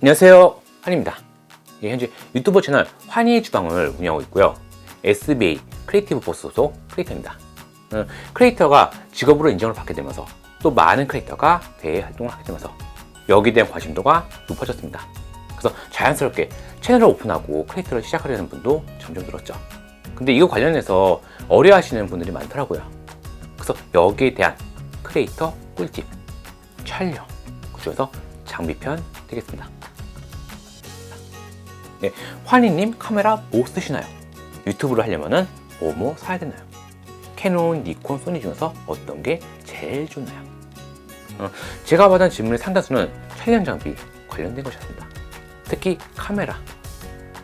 안녕하세요, 환입니다. 현재 유튜브 채널 환희의 주방을 운영하고 있고요. SBA 크리에이티브 포스 소속 크리에이터입니다. 크리에이터가 직업으로 인정을 받게 되면서 또 많은 크리에이터가 대외 활동을 하게 되면서 여기에 대한 관심도가 높아졌습니다. 그래서 자연스럽게 채널을 오픈하고 크리에이터를 시작하려는 분도 점점 늘었죠. 근데 이거 관련해서 어려워하시는 분들이 많더라고요. 그래서 여기에 대한 크리에이터 꿀팁, 촬영, 그중에서 장비편 되겠습니다. 네, 환희님 카메라 뭐 쓰시나요? 유튜브를 하려면은 뭐 사야 되나요? 캐논, 니콘, 소니 중에서 어떤 게 제일 좋나요? 제가 받은 질문의 상당수는 촬영 장비 관련된 것이었습니다. 특히 카메라.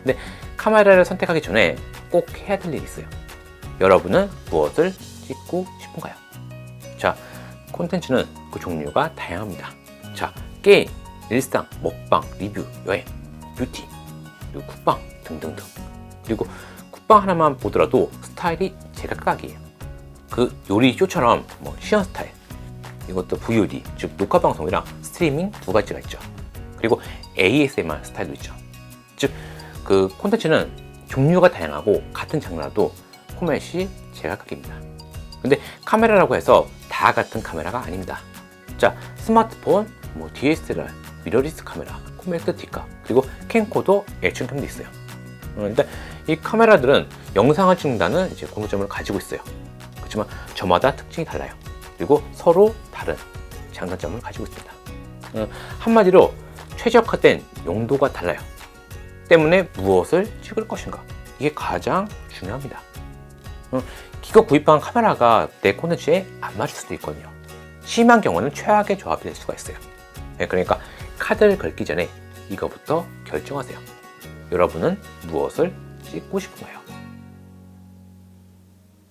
근데 카메라를 선택하기 전에 꼭 해야 될 일이 있어요. 여러분은 무엇을 찍고 싶은가요? 자, 콘텐츠는 그 종류가 다양합니다. 자, 게임, 일상, 먹방, 리뷰, 여행, 뷰티, 그리고 쿡방 등등등. 그리고 쿡방 하나만 보더라도 스타일이 제각각이에요. 그 요리 쇼처럼 시연 스타일, 이것도 VOD, 즉 녹화 방송이랑 스트리밍 두 가지가 있죠. 그리고 ASMR 스타일도 있죠. 즉 그 콘텐츠는 종류가 다양하고 같은 장르라도 포맷이 제각각입니다. 근데 카메라라고 해서 다 같은 카메라가 아닙니다. 자, 스마트폰, DSLR, 미러리스 카메라, 콤팩트 D카, 그리고 캠코더, 액션캠도 있어요. 근데 이 카메라들은 영상을 찍는다는 공통점을 가지고 있어요. 그렇지만 저마다 특징이 달라요. 그리고 서로 다른 장단점을 가지고 있습니다. 한마디로 최적화된 용도가 달라요. 때문에 무엇을 찍을 것인가, 이게 가장 중요합니다. 기껏 구입한 카메라가 내 콘텐츠에 안 맞을 수도 있거든요. 심한 경우는 최악의 조합이 될 수가 있어요. 그러니까 카드를 걸기 전에 이거부터 결정하세요. 여러분은 무엇을 찍고 싶은가요?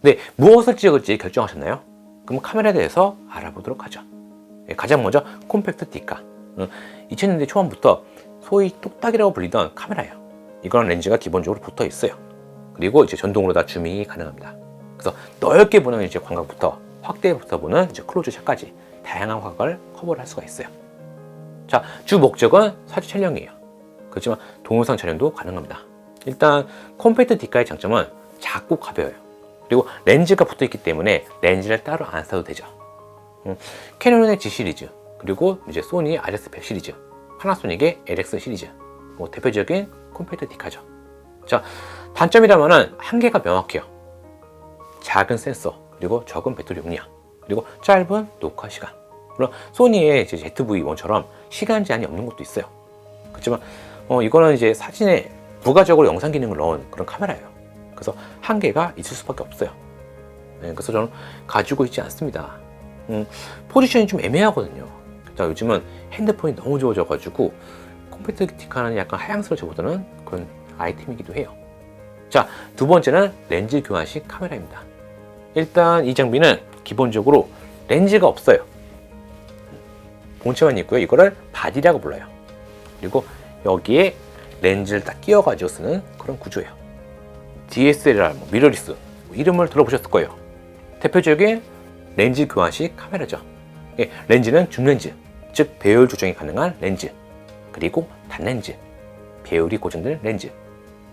네, 무엇을 찍을지 결정하셨나요? 그럼 카메라에 대해서 알아보도록 하죠. 가장 먼저 콤팩트 D카. 2000년대 초반부터 소위 뚝딱이라고 불리던 카메라예요. 이거는 렌즈가 기본적으로 붙어 있어요. 그리고 전동으로 다 줌이 가능합니다. 그래서 넓게 보는 광각부터 확대부터 보는 클로즈샷까지 다양한 화각을 커버를 할 수가 있어요. 자, 주 목적은 사진 촬영이에요. 그렇지만 동영상 촬영도 가능합니다. 일단 콤팩트 D카의 장점은 작고 가벼워요. 그리고 렌즈가 붙어 있기 때문에 렌즈를 따로 안 써도 되죠. 캐논의 G 시리즈, 그리고 소니의 RS100 시리즈, 파나소닉의 LX 시리즈, 대표적인 콤팩트 D카죠. 자, 단점이라면은 한계가 명확해요. 작은 센서, 그리고 적은 배터리 용량, 그리고 짧은 녹화 시간. 물론 소니의 ZV-1처럼 시간 제한이 없는 것도 있어요. 그렇지만 이거는 사진에 부가적으로 영상 기능을 넣은 그런 카메라예요. 그래서 한계가 있을 수밖에 없어요. 그래서 저는 가지고 있지 않습니다. 포지션이 좀 애매하거든요. 자, 요즘은 핸드폰이 너무 좋아져 가지고 콤팩트 D카는 약간 하향스러워보다는 그런 아이템이기도 해요. 자, 두 번째는 렌즈 교환식 카메라입니다. 일단 이 장비는 기본적으로 렌즈가 없어요. 본체만 있고요. 이거를 바디라고 불러요. 그리고 여기에 렌즈를 딱 끼워가지고 쓰는 그런 구조예요. DSLR, 미러리스, 이름을 들어보셨을 거예요. 대표적인 렌즈 교환식 카메라죠. 렌즈는 줌렌즈, 즉 배열 조정이 가능한 렌즈, 그리고 단렌즈, 배열이 고정된 렌즈,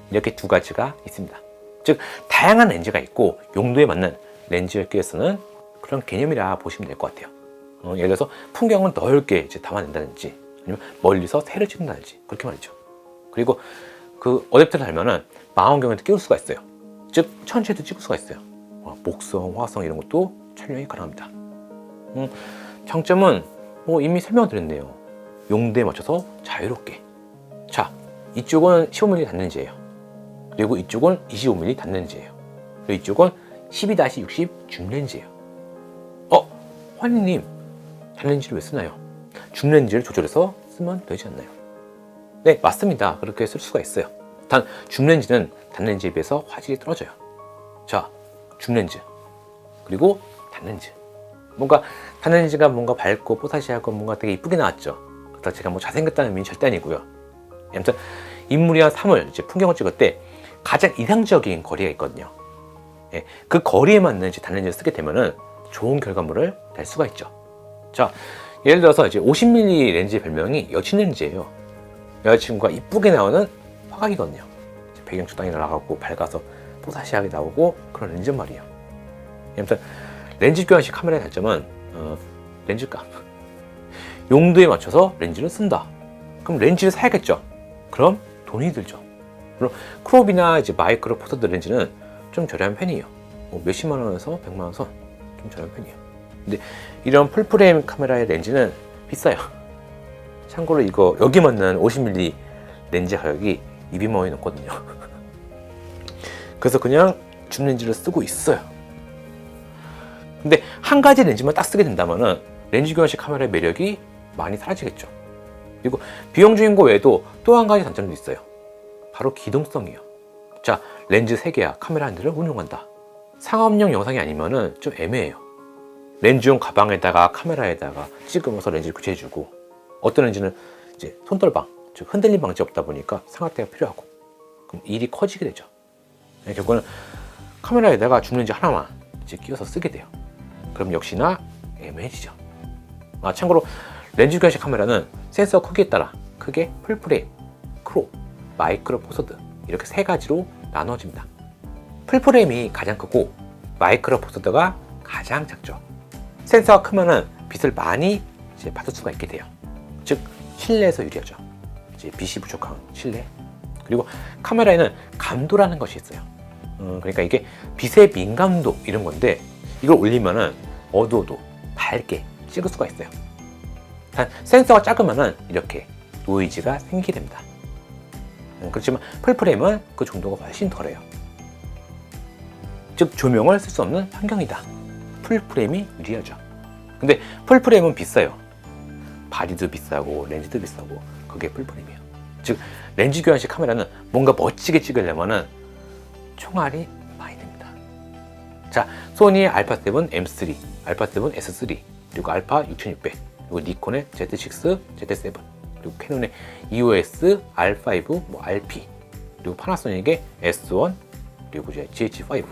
이렇게 두 가지가 있습니다. 즉 다양한 렌즈가 있고 용도에 맞는 렌즈를 끼워 쓰는 그런 개념이라 보시면 될 것 같아요. 예를 들어서 풍경을 넓게 담아낸다든지, 아니면 멀리서 새를 찍는다든지, 그렇게 말이죠. 그리고 그 어댑터를 달면은 망원경에도 끼울 수가 있어요. 즉 천체도 찍을 수가 있어요. 목성, 화성 이런 것도 촬영이 가능합니다. 장점은 이미 설명드렸네요. 용도에 맞춰서 자유롭게. 자, 이쪽은 15mm 단렌즈예요. 그리고 이쪽은 25mm 단렌즈예요. 그리고 이쪽은 12-60 줌렌즈예요. 환희님, 단렌즈를 왜 쓰나요? 줌렌즈를 조절해서 쓰면 되지 않나요? 네, 맞습니다. 그렇게 쓸 수가 있어요. 단 줌렌즈는 단렌즈에 비해서 화질이 떨어져요. 자, 줌렌즈, 그리고 단렌즈. 뭔가 단렌즈가 뭔가 밝고 뽀사시하고 뭔가 되게 이쁘게 나왔죠. 그렇다고 제가 잘생겼다는 의미는 절대 아니고요. 아무튼 인물이나 사물, 풍경을 찍을 때 가장 이상적인 거리가 있거든요. 그 거리에 맞는 단렌즈를 쓰게 되면은 좋은 결과물을 낼 수가 있죠. 자, 예를 들어서 50mm 렌즈의 별명이 여친 렌즈예요. 여자친구가 이쁘게 나오는 화각이거든요. 배경 적당히 날아가고 밝아서 뽀사시하게 나오고 그런 렌즈 말이에요. 아무튼 렌즈 교환식 카메라의 단점은 렌즈값. 용도에 맞춰서 렌즈를 쓴다. 그럼 렌즈를 사야겠죠. 그럼 돈이 들죠. 물론 크롭이나 이제 마이크로 포 서드 렌즈는 좀 저렴한 편이에요. 뭐 몇십만 원에서 100만 원 선 좀 저렴한 편이에요. 근데 이런 풀프레임 카메라의 렌즈는 비싸요. 참고로 이거 여기 맞는 50mm 렌즈 가격이 200만 원이 넘거든요. 그래서 그냥 줌 렌즈를 쓰고 있어요. 근데 한 가지 렌즈만 딱 쓰게 된다면은 렌즈 교환식 카메라의 매력이 많이 사라지겠죠. 그리고 비용 중인 거 외에도 또 한 가지 단점도 있어요. 바로 기동성이에요. 자, 렌즈 3개야 카메라 한 대를 운용한다. 상업용 영상이 아니면은 좀 애매해요. 렌즈용 가방에다가 카메라에다가 찍으면서 렌즈를 교체해주고, 어떤 렌즈는 이제 손떨방, 즉 흔들림 방지 없다 보니까 상하대가 필요하고, 그럼 일이 커지게 되죠. 결국은 카메라에다가 줌 렌즈 하나만 이제 끼워서 쓰게 돼요. 그럼 역시나 애매해지죠. 참고로 렌즈 교환식 카메라는 센서 크기에 따라 크게 풀프레임, 크롭, 마이크로 포 서드 이렇게 세 가지로 나눠집니다. 풀프레임이 가장 크고 마이크로 포 서드가 가장 작죠. 센서가 크면은 빛을 많이 이제 받을 수가 있게 돼요. 즉 실내에서 유리하죠. 이제 빛이 부족한 실내. 그리고 카메라에는 감도라는 것이 있어요. 그러니까 이게 빛의 민감도 이런 건데, 이걸 올리면은 어두워도 밝게 찍을 수가 있어요. 단 센서가 작으면은 이렇게 노이즈가 생기게 됩니다. 그렇지만 풀프레임은 그 정도가 훨씬 덜해요. 즉 조명을 쓸 수 없는 환경이다. 풀프레임이 유리하죠. 근데 풀프레임은 비싸요. 바디도 비싸고 렌즈도 비싸고 그게 풀프레임이에요. 즉 렌즈 교환식 카메라는 뭔가 멋지게 찍으려면은 총알이 많이 듭니다. 자, 소니의 알파7 M3, 알파7 S3, 그리고 알파 6600, 그리고 니콘의 Z6, Z7, 그리고 캐논의 EOS R5, RP, 그리고 파나소닉의 S1, 그리고 이제 GH5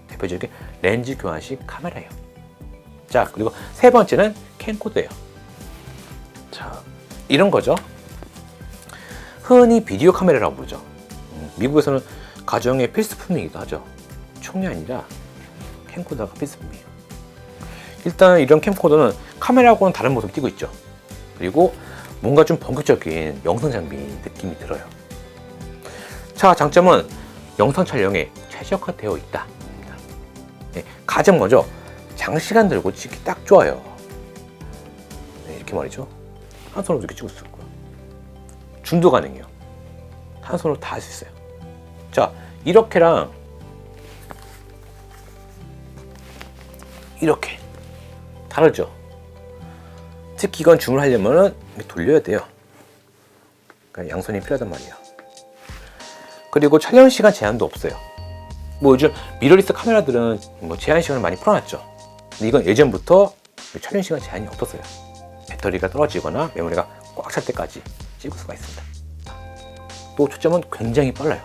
대표적인 렌즈 교환식 카메라예요. 자, 그리고 세 번째는 캠코더예요. 자, 이런 거죠. 흔히 비디오 카메라라고 부르죠. 미국에서는 가정의 필수품이기도 하죠. 총이 아니라 캠코더가 필수품이에요. 일단 이런 캠코더는 카메라하고는 다른 모습을 띄고 있죠. 그리고 뭔가 좀 본격적인 영상 장비 느낌이 들어요. 자, 장점은 영상 촬영에 최적화되어 있다. 네, 가장 먼저 장시간 들고 찍기 딱 좋아요. 네, 이렇게 말이죠. 한 손으로 이렇게 찍을 수 있고요. 줌도 가능해요. 한 손으로 다 할 수 있어요. 자, 이렇게랑 이렇게 다르죠. 특히 이건 줌을 하려면 돌려야 돼요. 그러니까 양손이 필요하단 말이에요. 그리고 촬영 시간 제한도 없어요. 뭐 요즘 미러리스 카메라들은 뭐 제한 시간을 많이 풀어놨죠. 근데 이건 예전부터 촬영 시간 제한이 없었어요. 배터리가 떨어지거나 메모리가 꽉 찰 때까지 찍을 수가 있습니다. 또 초점은 굉장히 빨라요.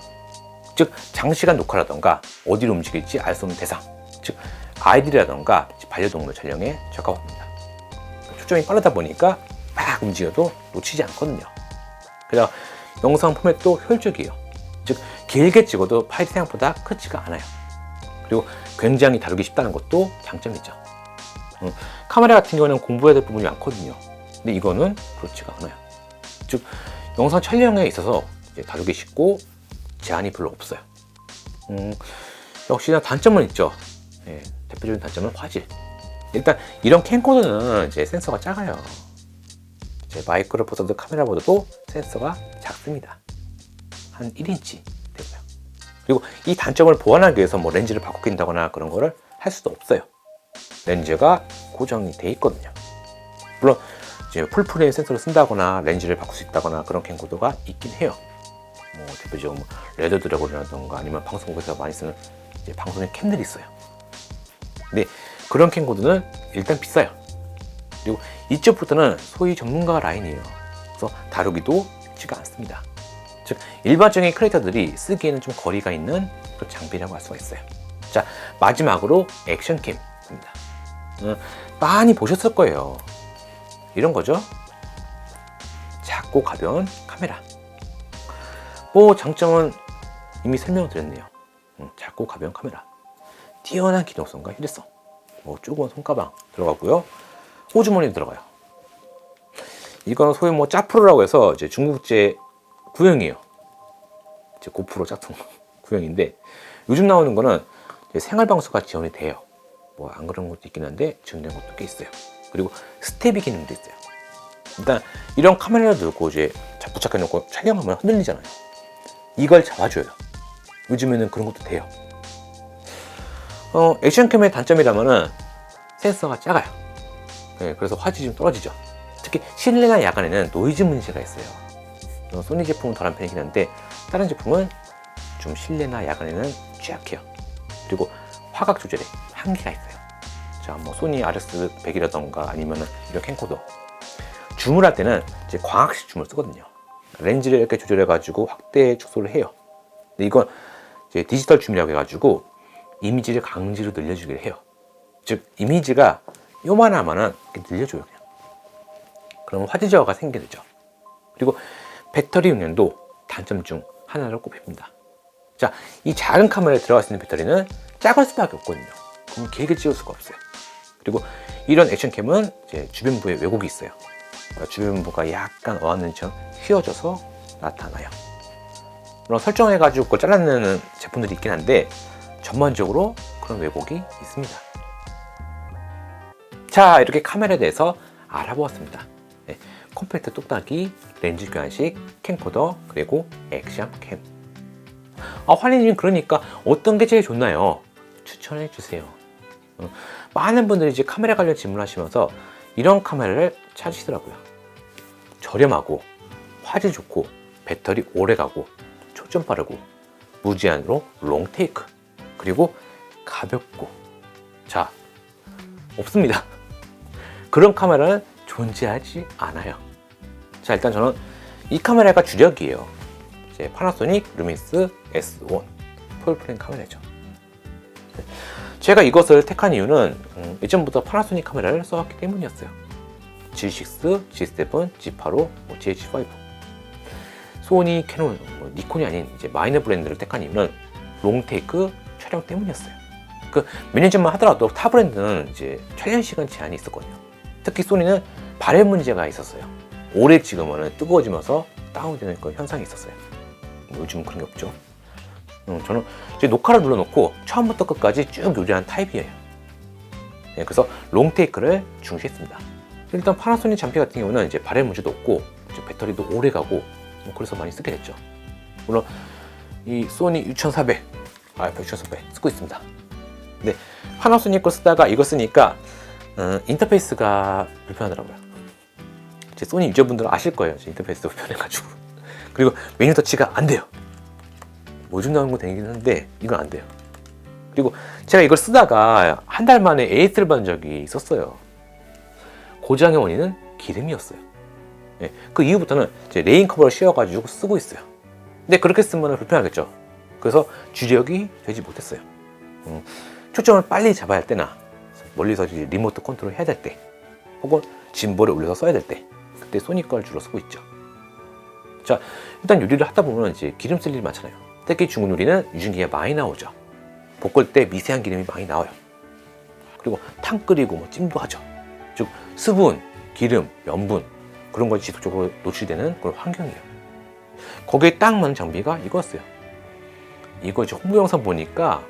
즉 장시간 녹화라던가 어디로 움직일지 알 수 없는 대상, 즉 아이들이라던가 반려동물 촬영에 적합합니다. 초점이 빠르다 보니까 막 움직여도 놓치지 않거든요. 그래서 영상 포맷도 효율적이에요. 즉 길게 찍어도 파일이 생각보다 크지가 않아요. 그리고 굉장히 다루기 쉽다는 것도 장점이죠. 카메라 같은 경우는 공부해야 될 부분이 많거든요. 근데 이거는 그렇지가 않아요. 즉 영상 촬영에 있어서 이제 다루기 쉽고 제한이 별로 없어요. 역시나 단점은 있죠. 네, 대표적인 단점은 화질. 일단 이런 캠코더는 이제 센서가 작아요. 이제 마이크로 포 서드 카메라보다도 센서가 작습니다. 한 1인치 되고요. 그리고 이 단점을 보완하기 위해서 뭐 렌즈를 바꿔 낀다거나 그런 거를 할 수도 없어요. 렌즈가 고정이 돼 있거든요. 물론 이제 풀프레임 센서를 쓴다거나 렌즈를 바꿀 수 있다거나 그런 캠코더가 있긴 해요. 뭐 대표적으로 뭐 레더 드래곤이라던가 아니면 방송국에서 많이 쓰는 이제 방송의 캠들이 있어요. 근데 그런 캠코더는 일단 비싸요. 그리고 이쪽부터는 소위 전문가 라인이에요. 그래서 다루기도 쉽지가 않습니다. 즉 일반적인 크리에이터들이 쓰기에는 좀 거리가 있는 그런 장비라고 할 수가 있어요. 자, 마지막으로 액션캠입니다. 많이 보셨을 거예요. 이런 거죠. 작고 가벼운 카메라. 뭐 장점은 이미 설명을 드렸네요. 작고 가벼운 카메라, 뛰어난 기동성과 휴대성, 뭐 조그만 손가방 들어가고요. 호주머니 들어가요. 이건 소위 뭐 짜프로라고 해서 이제 중국제 구형이에요. 이제 고프로 짝퉁 구형인데, 요즘 나오는 거는 생활 방수가 지원이 돼요. 뭐 안 그런 것도 있긴 한데 지원된 것도 꽤 있어요. 그리고 스테비 기능도 있어요. 일단 이런 카메라를 들고 이제 부착해 놓고 촬영하면 흔들리잖아요. 이걸 잡아줘요. 요즘에는 그런 것도 돼요. 액션캠의 단점이라면은 센서가 작아요. 네, 그래서 화질이 좀 떨어지죠. 특히 실내나 야간에는 노이즈 문제가 있어요. 소니 제품은 덜한 편이긴 한데 다른 제품은 좀 실내나 야간에는 취약해요. 그리고 화각 조절에 한계가 있어요. 자, 뭐 소니 RS100이라던가 아니면은 이런 캠코더 줌을 할 때는 이제 광학식 줌을 쓰거든요. 렌즈를 이렇게 조절해 가지고 확대 축소를 해요. 근데 이건 이제 디지털 줌이라고 해가지고 이미지를 강제로 늘려주기를 해요. 즉 이미지가 요만하면은 이렇게 늘려줘요. 그냥. 그러면 화질 저하가 생기게 되죠. 그리고 배터리 용량도 단점 중 하나를 꼽힙니다. 자, 이 작은 카메라에 들어갈 수 있는 배터리는 작을 수밖에 없거든요. 그럼 길게 찍을 수가 없어요. 그리고 이런 액션캠은 이제 주변부에 왜곡이 있어요. 그러니까 주변부가 약간 어안는처럼 휘어져서 나타나요. 물론 설정해가지고 그걸 잘라내는 제품들이 있긴 한데 전반적으로 그런 왜곡이 있습니다. 자, 이렇게 카메라에 대해서 알아보았습니다. 네, 컴팩트 뚝딱이, 렌즈 교환식, 캠코더, 그리고 액션캠. 환희님, 그러니까 어떤 게 제일 좋나요? 추천해 주세요. 많은 분들이 이제 카메라 관련 질문하시면서 이런 카메라를 찾으시더라고요. 저렴하고 화질 좋고 배터리 오래가고 초점 빠르고 무제한으로 롱테이크, 그리고 가볍고. 자, 없습니다. 그런 카메라는 존재하지 않아요. 자, 일단 저는 이 카메라가 주력이에요. 이제 파나소닉 루미스 S1 풀프레임 카메라죠. 제가 이것을 택한 이유는 예전부터 파나소닉 카메라를 써왔기 때문이었어요. G6, G7, G8, GH5. 소니, 캐논, 니콘이 아닌 이제 마이너 브랜드를 택한 이유는 롱테이크 촬영 때문이었어요. 그 몇 년 전만 하더라도 타 브랜드는 이제 촬영 시간 제한이 있었거든요. 특히 소니는 발열 문제가 있었어요. 오래 찍으면 뜨거워지면서 다운되는 그런 현상이 있었어요. 요즘은 그런 게 없죠. 저는 이제 녹화를 눌러놓고 처음부터 끝까지 쭉 요리하는 타입이에요. 네, 그래서 롱테이크를 중시했습니다. 일단 파나소닉 장비 같은 경우는 이제 발열 문제도 없고 이제 배터리도 오래 가고 그래서 많이 쓰게 됐죠. 물론 이 소니 6400, 알파 6400 쓰고 있습니다. 근데 파나소닉 걸 쓰다가 이거 쓰니까 인터페이스가 불편하더라고요. 제 소니 유저분들은 아실 거예요. 제 인터페이스도 불편해가지고. 그리고 메뉴 터치가 안 돼요. 요즘 나오는 거 되긴 한데 이건 안 돼요. 그리고 제가 이걸 쓰다가 한 달 만에 AS를 받은 적이 있었어요. 고장의 원인은 기름이었어요. 네, 그 이후부터는 이제 레인 커버를 씌워가지고 쓰고 있어요. 근데 그렇게 쓰면 불편하겠죠. 그래서 주력이 되지 못했어요. 초점을 빨리 잡아야 할 때나 멀리서 이제 리모트 컨트롤 해야 될 때, 혹은 짐볼에 올려서 써야 될 때, 그때 소니 걸 주로 쓰고 있죠. 자, 일단 요리를 하다 보면 이제 기름 쓸 일이 많잖아요. 특히 중국 요리는 유증기가 많이 나오죠. 볶을 때 미세한 기름이 많이 나와요. 그리고 탕 끓이고 뭐 찜도 하죠. 즉 수분, 기름, 염분 그런 걸 지속적으로 노출되는 그런 환경이에요. 거기에 딱 맞는 장비가 이거였어요. 이거 이제 홍보 영상 보니까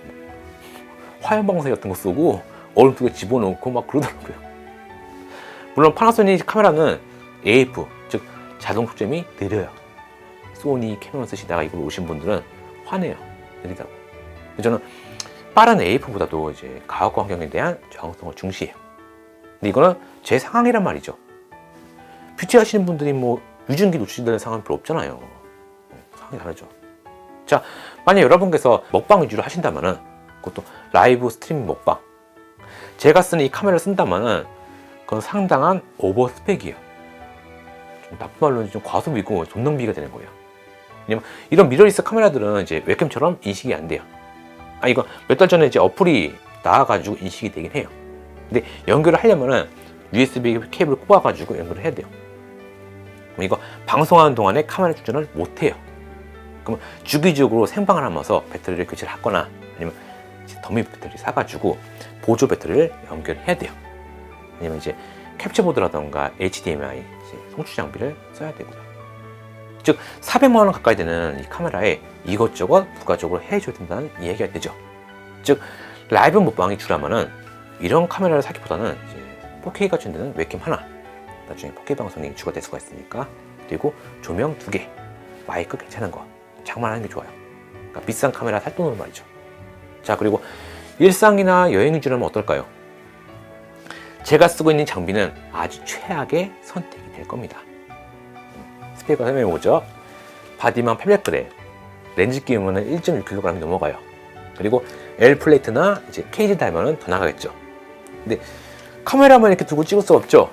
화염 방사기 같은 거 쓰고 얼음 속에 집어넣고 막 그러더라고요. 물론 파나소닉 카메라는 AF, 즉 자동 초점이 느려요. 소니, 캐논 쓰시다가 이걸 오신 분들은 화내요. 느리다고. 저는 빠른 AF보다도 이제 가혹 환경에 대한 저항성을 중시해요. 근데 이거는 제 상황이란 말이죠. 뷰티 하시는 분들이 뭐 유증기 노출되는 상황은 별로 없잖아요. 상황이 다르죠. 자, 만약 여러분께서 먹방 위주로 하신다면은, 그것도 라이브 스트리밍 먹방, 제가 쓰는 이 카메라를 쓴다면은 그건 상당한 오버 스펙이에요. 좀 나쁜 말로는 좀 과소비고 존낭비가 되는 거예요. 왜냐면 이런 미러리스 카메라들은 이제 웹캠처럼 인식이 안 돼요. 이거 몇 달 전에 이제 어플이 나와가지고 인식이 되긴 해요. 근데 연결을 하려면은 USB 케이블을 꼽아가지고 연결을 해야 돼요. 이거 방송하는 동안에 카메라 충전을 못 해요. 그럼 주기적으로 생방을 하면서 배터리를 교체를 하거나 아니면 이제 더미 배터리 사가지고 보조 배터리를 연결해야 돼요. 아니면 이제 캡처보드라던가 HDMI 이제 송출 장비를 써야 되고요. 즉 400만 원 가까이 되는 이 카메라에 이것저것 부가적으로 해줘야 된다는 이야기가 되죠. 즉 라이브 먹방이 주라면은 이런 카메라를 사기보다는 이제 4K가 준다는 웹캠 하나, 나중에 4K 방송이 추가될 수가 있으니까, 그리고 조명 2개, 마이크 괜찮은 거 장만하는 게 좋아요. 그러니까 비싼 카메라 살 돈으로 말이죠. 자, 그리고 일상이나 여행 위주라면 어떨까요? 제가 쓰고 있는 장비는 아주 최악의 선택이 될 겁니다. 스피커 설명해 보죠. 바디만 800g, 렌즈 끼우면 1.6kg이 넘어가요. 그리고 L 플레이트나 이제 케이지 달면은 더 나가겠죠. 근데 카메라만 이렇게 두고 찍을 수 없죠.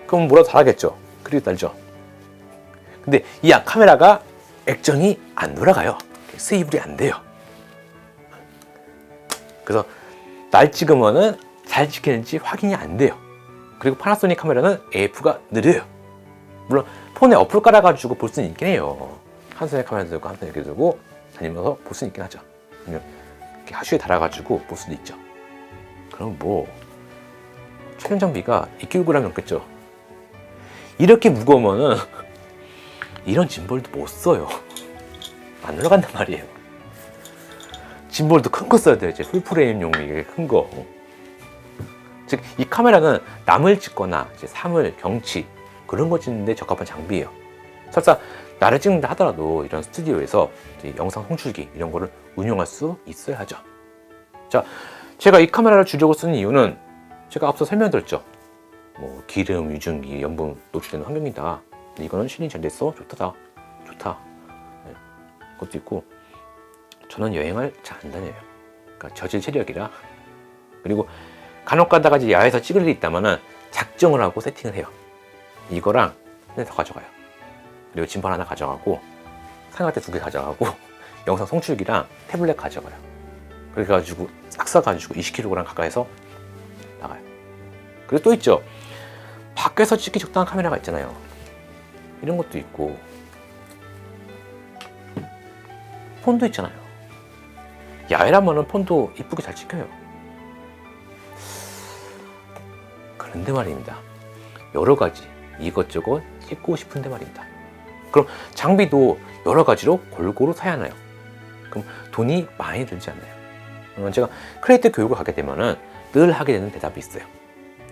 그럼 뭐라도 달아겠죠. 그리고 달죠. 근데 이 카메라가 액정이 안 돌아가요. 스위블이 안 돼요. 그래서 날 찍으면은 잘 찍히는지 확인이 안 돼요. 그리고 파나소닉 카메라는 AF가 느려요. 물론 폰에 어플 깔아가지고 볼 수는 있긴 해요. 한 손에 카메라 들고 한 손에 이렇게 들고 다니면서 볼 수는 있긴 하죠. 아니면 이렇게 하슈에 달아가지고 볼 수도 있죠. 그럼 뭐 촬영 장비가 2kg 넘겠죠. 이렇게 무거우면은 이런 짐볼도 못 써요. 안 올라간단 말이에요. 짐볼도 큰 거 써야 돼요. 이제 풀프레임용 이게 큰 거. 즉 이 카메라는 남을 찍거나 이제 사물, 경치 그런 거 찍는데 적합한 장비예요. 설사 나를 찍는다 하더라도 이런 스튜디오에서 이제 영상 송출기 이런 거를 운영할 수 있어야 하죠. 자, 제가 이 카메라를 주력으로 쓰는 이유는 제가 앞서 설명드렸죠. 뭐 기름, 유증기, 염분 노출되는 환경이다. 이거는 실링 잘 됐어, 좋다. 네, 그것도 있고, 저는 여행을 잘 안 다녀요. 그러니까 저질 체력이라. 그리고 간혹 가다가 이제 야외에서 찍을 일이 있다면은 작정을 하고 세팅을 해요. 이거랑 하나 더 가져가요. 그리고 짐벌 하나 가져가고, 사용할 때 2개 가져가고, 영상 송출기랑 태블릿 가져가요. 그래가지고 싹 싸가지고 20kg 가까이 해서 나가요. 그리고 또 있죠. 밖에서 찍기 적당한 카메라가 있잖아요. 이런 것도 있고, 폰도 있잖아요. 야외라면은 폰도 이쁘게 잘 찍혀요. 그런데 말입니다. 여러 가지 이것저것 찍고 싶은데 말입니다. 그럼 장비도 여러 가지로 골고루 사야 하나요? 그럼 돈이 많이 들지 않나요? 제가 크리에이터 교육을 하게 되면은 늘 하게 되는 대답이 있어요.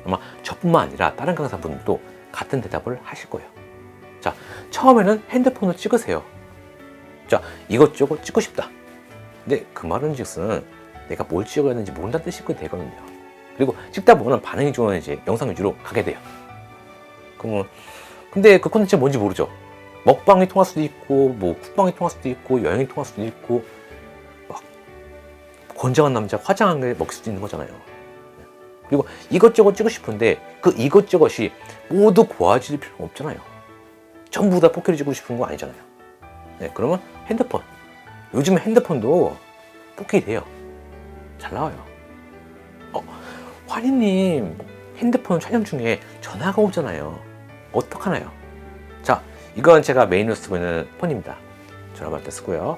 아마 저뿐만 아니라 다른 강사분들도 같은 대답을 하실 거예요. 자, 처음에는 핸드폰으로 찍으세요. 자, 이것저것 찍고 싶다. 근데 그 말은 즉슨 내가 뭘 찍어야 하는지 모른다는 뜻이 되거든요. 그리고 찍다 보면 반응이 좋은 이제 영상 위주로 가게 돼요. 그러면 근데 그 콘텐츠가 뭔지 모르죠. 먹방이 통할 수도 있고, 뭐 쿡방이 통할 수도 있고, 여행이 통할 수도 있고, 막 건장한 남자 화장한 게 먹을 수도 있는 거잖아요. 그리고 이것저것 찍고 싶은데 그 이것저것이 모두 고화질 필요가 없잖아요. 전부 다 4K를 찍고 싶은 거 아니잖아요. 네, 그러면 핸드폰. 요즘 핸드폰도 4K 돼요. 잘 나와요. 환희님 핸드폰 촬영 중에 전화가 오잖아요. 어떡하나요? 자, 이건 제가 메인으로 쓰고 있는 폰입니다. 전화 받을 때 쓰고요.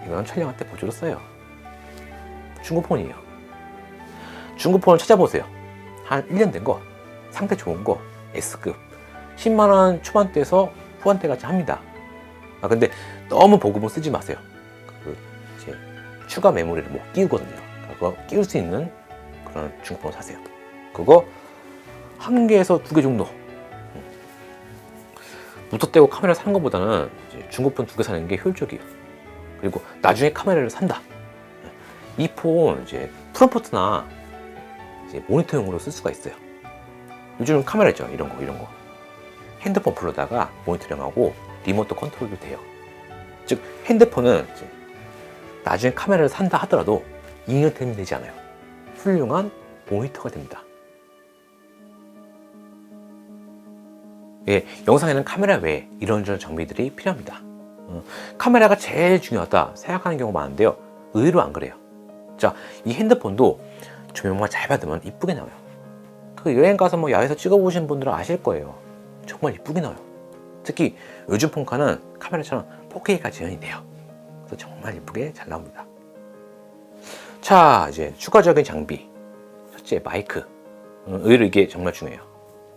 이건 촬영할 때 보조로 써요. 중고폰이에요. 중고폰을 찾아보세요. 한 1년 된 거, 상태 좋은 거, S급 10만원 초반대에서 후반대까지 합니다. 근데 너무 보급은 쓰지 마세요. 이제 추가 메모리를 못 끼우거든요. 그거 끼울 수 있는 그런 중고폰을 사세요. 그거 1개에서 2개 정도. 무턱대고 카메라 사는 것보다는 이제 중고폰 2개 사는 게 효율적이에요. 그리고 나중에 카메라를 산다. 이 폰 이제 프롬프트나 이제 모니터용으로 쓸 수가 있어요. 요즘 카메라 있죠, 이런 거. 핸드폰 불러다가 모니터링하고 리모트 컨트롤도 돼요. 즉 핸드폰은 이제 나중에 카메라를 산다 하더라도 잉여템이 되지 않아요. 훌륭한 모니터가 됩니다. 예, 영상에는 카메라 외에 이런저런 장비들이 필요합니다. 카메라가 제일 중요하다 생각하는 경우가 많은데요. 의외로 안 그래요. 자, 이 핸드폰도 조명만 잘 받으면 이쁘게 나와요. 그 여행 가서 뭐 야외에서 찍어보신 분들은 아실 거예요. 정말 이쁘게 나와요. 특히 요즘 폰카는 카메라처럼 4K가 지원이 돼요. 그래서 정말 예쁘게 잘 나옵니다. 자, 이제 추가적인 장비. 첫째, 마이크. 의외로 이게 정말 중요해요.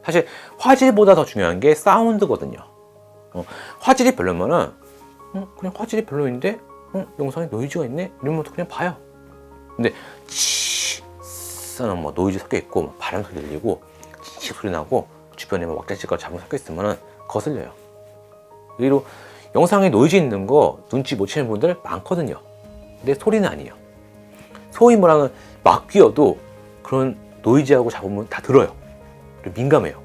사실 화질보다 더 중요한 게 사운드거든요. 화질이 별로면은 그냥 화질이 별로인데 영상에 노이즈가 있네? 이러면 그냥 봐요. 근데 뭐 노이즈 섞여 있고 뭐 바람 소리 들리고 소리 나고 주변에 뭐 왁자지껄 잡음 섞여 있으면 거슬려요. 의외로 영상에 노이즈 있는 거 눈치 못 채는 분들 많거든요. 근데 소리는 아니에요. 소위 말하는 막 귀여도 그런 노이즈하고 잡음은 다 들어요. 그리고 민감해요.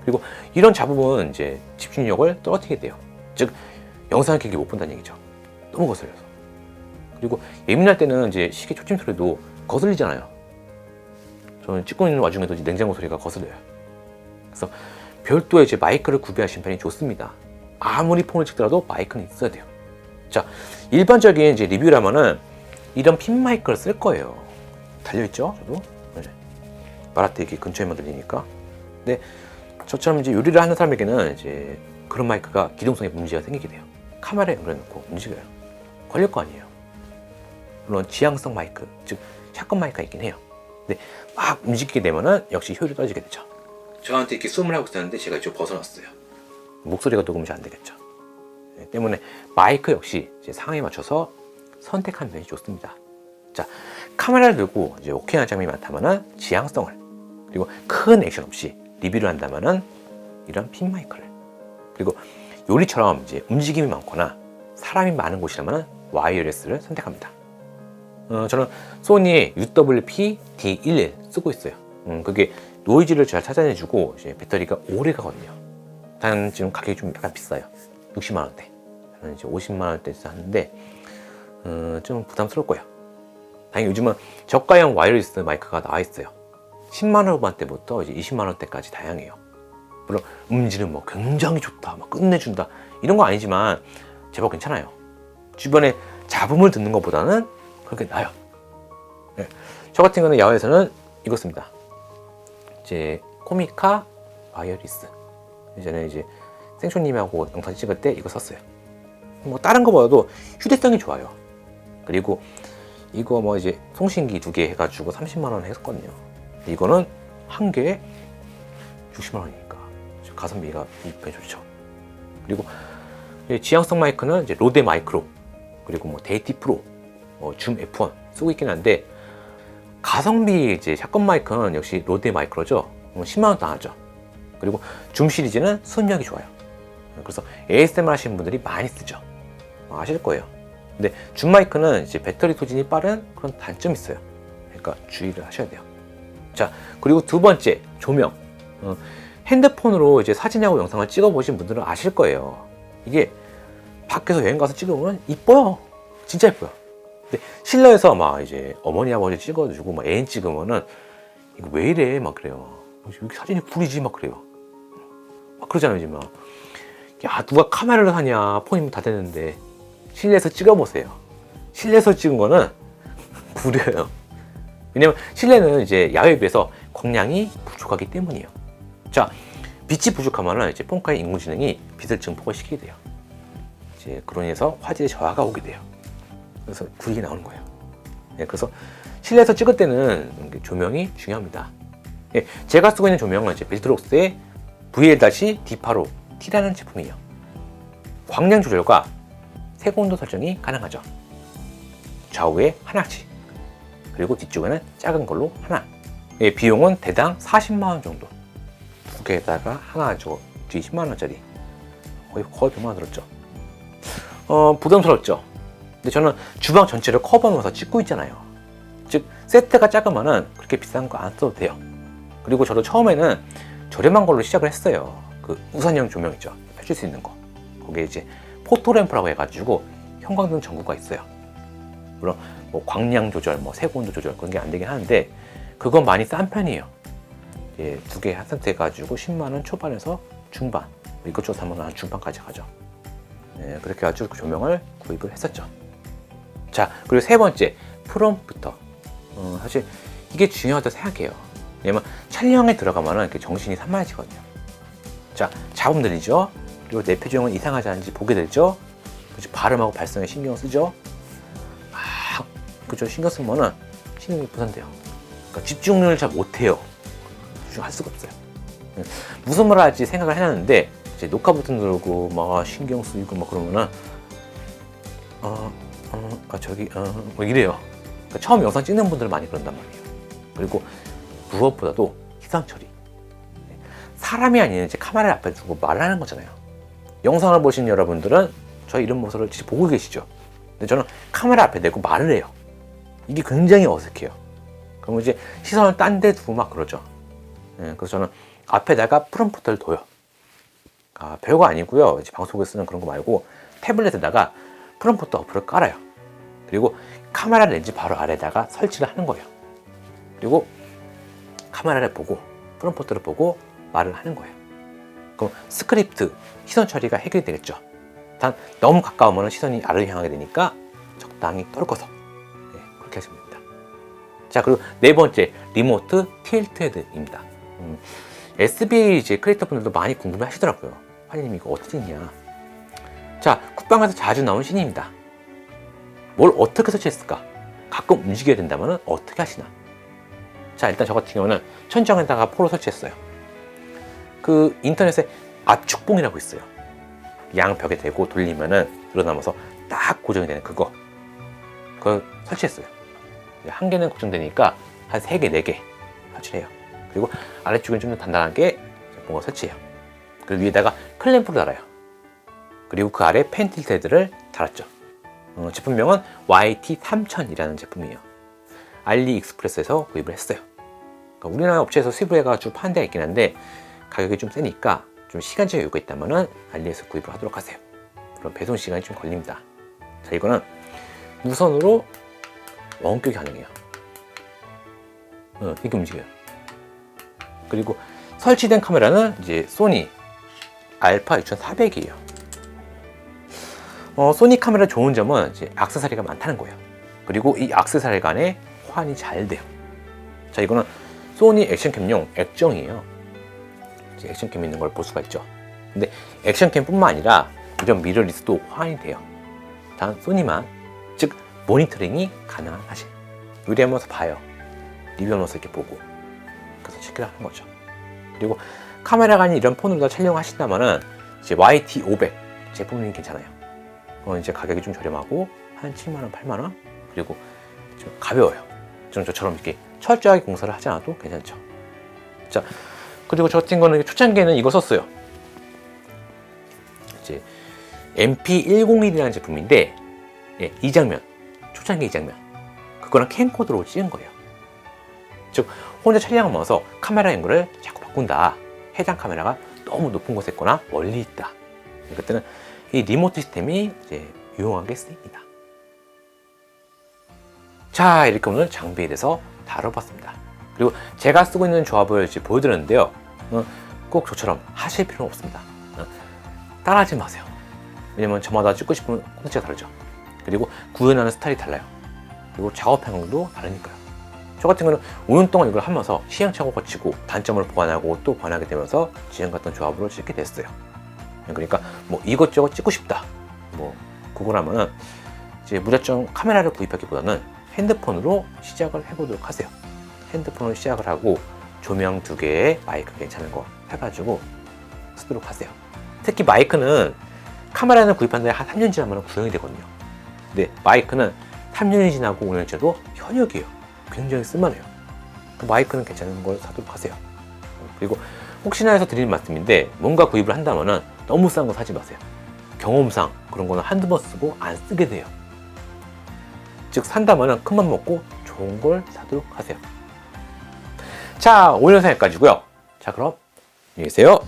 그리고 이런 잡음은 이제 집중력을 떨어뜨리게 돼요. 즉 영상을 길게 못 본다는 얘기죠. 너무 거슬려서. 그리고 예민할 때는 이제 시계 초침 소리도 거슬리잖아요. 저는 찍고 있는 와중에도 냉장고 소리가 거슬려요. 그래서 별도의 이제 마이크를 구비하신 편이 좋습니다. 아무리 폰을 찍더라도 마이크는 있어야 돼요. 자, 일반적인 이제 리뷰라면은 이런 핀 마이크를 쓸 거예요. 달려있죠? 저도. 네. 말할 때 이렇게 근처에만 들리니까. 근데 저처럼 이제 요리를 하는 사람에게는 이제 그런 마이크가 기동성에 문제가 생기게 돼요. 카메라에 연결해놓고 움직여요. 걸릴 거 아니에요. 물론 지향성 마이크, 즉 샷건 마이크가 있긴 해요. 근데 막 움직이게 되면은 역시 효율이 떨어지게 되죠. 저한테 이렇게 숨을 하고 있었는데 제가 이쪽 벗어났어요. 목소리가 녹음이 잘 안 되겠죠. 네, 때문에 마이크 역시 이제 상황에 맞춰서 선택하는 편이 좋습니다. 자, 카메라를 들고 이제 오케이한 장면이 많다면은 지향성을, 그리고 큰 액션 없이 리뷰를 한다면은 이런 핀 마이크를, 그리고 요리처럼 이제 움직임이 많거나 사람이 많은 곳이라면 와이어리스를 선택합니다. 저는 소니의 UWP D11 쓰고 있어요. 그게 노이즈를 잘 찾아내주고 이제 배터리가 오래 가거든요. 단 지금 가격이 좀 약간 비싸요. 60만 원대. 저는 이제 50만 원대 하는데 좀 부담스러울 거예요. 다행히 요즘은 저가형 와이어리스 마이크가 나와 있어요. 10만 원 후반대부터 이제 20만 원대까지 다양해요. 물론 음질은 뭐 굉장히 좋다, 막 끝내준다 이런 거 아니지만 제법 괜찮아요. 주변에 잡음을 듣는 것보다는 그렇게 나아요. 네. 저 같은 경우는 야외에서는 이거 씁니다. 이제 코미카 와이어리스. 예전에 이제 생쇼님하고 영상 찍을 때 이거 썼어요. 뭐 다른 거보다도 휴대성이 좋아요. 그리고 이거 뭐 이제 송신기 2개 해가지고 30만 원 했었거든요. 이거는 한 개에 60만 원이니까 가성비가 이쁘게 좋죠. 그리고 지향성 마이크는 이제 로데 마이크로, 그리고 뭐 데이티 프로, 줌 F1 쓰고 있긴 한데, 가성비 이제 샷건 마이크는 역시 로데 마이크로죠. 10만 원 당하죠. 그리고 줌 시리즈는 수음력이 좋아요. 그래서 ASMR 하시는 분들이 많이 쓰죠. 아실 거예요. 근데 줌 마이크는 이제 배터리 소진이 빠른 그런 단점이 있어요. 그러니까 주의를 하셔야 돼요. 자, 그리고 두 번째, 조명. 핸드폰으로 이제 사진하고 영상을 찍어 보신 분들은 아실 거예요. 이게 밖에서 여행 가서 찍으면 이뻐요. 진짜 이뻐요. 근데 실내에서 막 이제 어머니 아버지 찍어주고 막 애인 찍으면은 이거 왜 이래 막 그래요. 여기 사진이 구리지 막 그래요. 막 그러잖아요 지금. 야, 누가 카메라를 사냐, 폰이면 다 되는데. 실내에서 찍어보세요. 실내에서 찍은 거는 구려요. 왜냐면 실내는 이제 야외에 비해서 광량이 부족하기 때문이에요. 자, 빛이 부족하면 이제 폰카의 인공지능이 빛을 증폭을 시키게 돼요. 이제 그로 인해서 화질의 저하가 오게 돼요. 그래서 구리게 나오는 거예요. 네, 그래서 실내에서 찍을 때는 조명이 중요합니다. 네, 제가 쓰고 있는 조명은 이제 빌트록스의 VL-D8O T라는 제품이에요. 광량 조절과 색온도 설정이 가능하죠. 좌우에 하나씩, 그리고 뒤쪽에는 작은 걸로 하나. 예, 비용은 대당 40만 원 정도. 두 개에다가 하나 줘, 뒤 10만 원짜리. 거의 100만 원 들었죠. 부담스럽죠. 근데 저는 주방 전체를 커버하면서 찍고 있잖아요. 즉 세트가 작으면은 그렇게 비싼 거 안 써도 돼요. 그리고 저도 처음에는 저렴한 걸로 시작을 했어요. 그 우산형 조명 있죠, 펼칠 수 있는 거. 거기에 이제 포토램프라고 해가지고 형광등 전구가 있어요. 물론 뭐 광량 조절, 뭐 색온도 조절 그런 게 안 되긴 하는데 그건 많이 싼 편이에요. 예, 두 개 한 세트 해가지고 10만 원 초반에서 중반, 이것저것 하면 한 중반까지 가죠. 예, 그렇게 해가지고 그 조명을 구입을 했었죠. 자, 그리고 세 번째, 프롬프터. 사실 이게 중요하다고 생각해요. 왜냐면 촬영에 들어가면 이렇게 정신이 산만해지거든요. 자, 잡음 들리죠? 그리고 내 표정은 이상하지 않은지 보게 되죠? 그치, 발음하고 발성에 신경 쓰죠. 그죠? 신경 쓰면은 신경이 분산돼요. 그러니까 집중을 잘 못해요. 집중할 수가 없어요. 무슨 말을 할지 생각을 해놨는데 이제 녹화 버튼 누르고 막 신경 쓰이고 막 그러면은 뭐 이래요. 그러니까 처음 영상 찍는 분들 많이 그런단 말이에요. 그리고 무엇보다도 시선 처리. 사람이 아닌 이제 카메라 앞에 두고 말을 하는 거잖아요. 영상을 보신 여러분들은 저희 이런 모습을 직접 보고 계시죠. 근데 저는 카메라 앞에 대고 말을 해요. 이게 굉장히 어색해요. 그러면 이제 시선을 딴 데 두고 막 그러죠. 그래서 저는 앞에다가 프롬프트를 둬요. 별거 아니고요. 이제 방송국에 쓰는 그런 거 말고 태블릿에다가 프롬프트 어플을 깔아요. 그리고 카메라 렌즈 바로 아래다가 설치를 하는 거예요. 그리고 카메라를 보고 프롬프트를 보고 말을 하는 거예요. 그럼 스크립트, 시선 처리가 해결이 되겠죠. 단 너무 가까우면 시선이 아래로 향하게 되니까 적당히 떨궈서 그렇게 하시면 됩니다. 자, 그리고 네 번째, 리모트 틸트헤드입니다. SB 이제 크리에이터 분들도 많이 궁금해 하시더라고요. 화님이 이거 어떻게 했냐. 자, 쿡방에서 자주 나온 신입니다. 뭘 어떻게 설치했을까? 가끔 움직여야 된다면 어떻게 하시나? 자, 일단 저 같은 경우는 천장에다가 포로 설치했어요. 그 인터넷에 압축봉이라고 있어요. 양 벽에 대고 돌리면은 늘어나면서 딱 고정이 되는 그걸 설치했어요. 한 개는 고정되니까 한 3개, 4개 설치를 해요. 그리고 아래쪽은 좀 더 단단하게 뭔가 설치해요. 그리고 위에다가 클램프를 달아요. 그리고 그 아래 펜 틸트헤드를 달았죠. 제품명은 YT3000이라는 제품이에요. 알리익스프레스에서 구입을 했어요. 그러니까 우리나라 업체에서 수입을 해가지고 파는 데가 있긴 한데 가격이 좀 세니까 좀 시간적 여유가 있다면 알리에서 구입을 하도록 하세요. 그럼 배송 시간이 좀 걸립니다. 자, 이거는 무선으로 원격이 가능해요. 이렇게 움직여요. 그리고 설치된 카메라는 이제 소니 알파 6400이에요. 소니 카메라 좋은 점은 이제 액세서리가 많다는 거예요. 그리고 이 액세서리 간에 호환이 잘 돼요. 자, 이거는 소니 액션캠용 액정이에요. 이제 액션캠 있는 걸 볼 수가 있죠. 근데 액션캠뿐만 아니라 이런 미러리스도 호환이 돼요. 단 소니만, 즉 모니터링이 가능한 사실. 의뢰하면서 봐요. 리뷰하면서 이렇게 보고 그래서 체크를 하는 거죠. 그리고 카메라가 아닌 이런 폰으로 촬영하신다면은 이제 YT500 제품이 괜찮아요. 이제 가격이 좀 저렴하고 한 7만원, 8만원. 그리고 좀 가벼워요. 좀 저처럼 이렇게 철저하게 공사를 하지 않아도 괜찮죠. 자, 그리고 저 같은 거는 초창기에는 이거 썼어요. 이제 MP101이라는 제품인데, 이 장면, 초창기 이 장면, 그거랑 캠코더로 찍은 거예요. 즉, 혼자 촬영하면서 카메라 앵글을 자꾸 바꾼다. 해당 카메라가 너무 높은 곳에 있거나 멀리 있다. 그때는 이 리모트 시스템이 이제 유용하게 쓰입니다. 자, 이렇게 오늘 장비에 대해서 다뤄봤습니다. 그리고 제가 쓰고 있는 조합을 이제 보여드렸는데요. 꼭 저처럼 하실 필요는 없습니다. 따라하지 마세요. 왜냐면 저마다 찍고 싶은 콘텐츠가 다르죠. 그리고 구현하는 스타일이 달라요. 그리고 작업 방향도 다르니까요. 저 같은 경우는 5년 동안 이걸 하면서 시행착오 거치고 단점을 보완하고 또 보완하게 되면서 지금 같은 조합으로 찍게 됐어요. 그러니까 뭐 이것저것 찍고 싶다. 뭐 그거라면은 이제 무작정 카메라를 구입하기보다는 핸드폰으로 시작을 해보도록 하세요. 핸드폰으로 시작을 하고 조명 2개에 마이크 괜찮은 거 해가지고 쓰도록 하세요. 특히 마이크는 카메라는 구입한 다음에 한 3년 지나면 구형이 되거든요. 근데 마이크는 3년이 지나고 5년 지나도 현역이에요. 굉장히 쓸만해요. 그 마이크는 괜찮은 걸 사도록 하세요. 그리고 혹시나 해서 드리는 말씀인데 뭔가 구입을 한다면 너무 싼 거 사지 마세요. 경험상 그런 거는 한두 번 쓰고 안 쓰게 돼요. 즉 산다면 큰맘 먹고 좋은 걸 사도록 하세요. 자, 오늘 영상 여기까지고요. 자, 그럼 안녕히 계세요.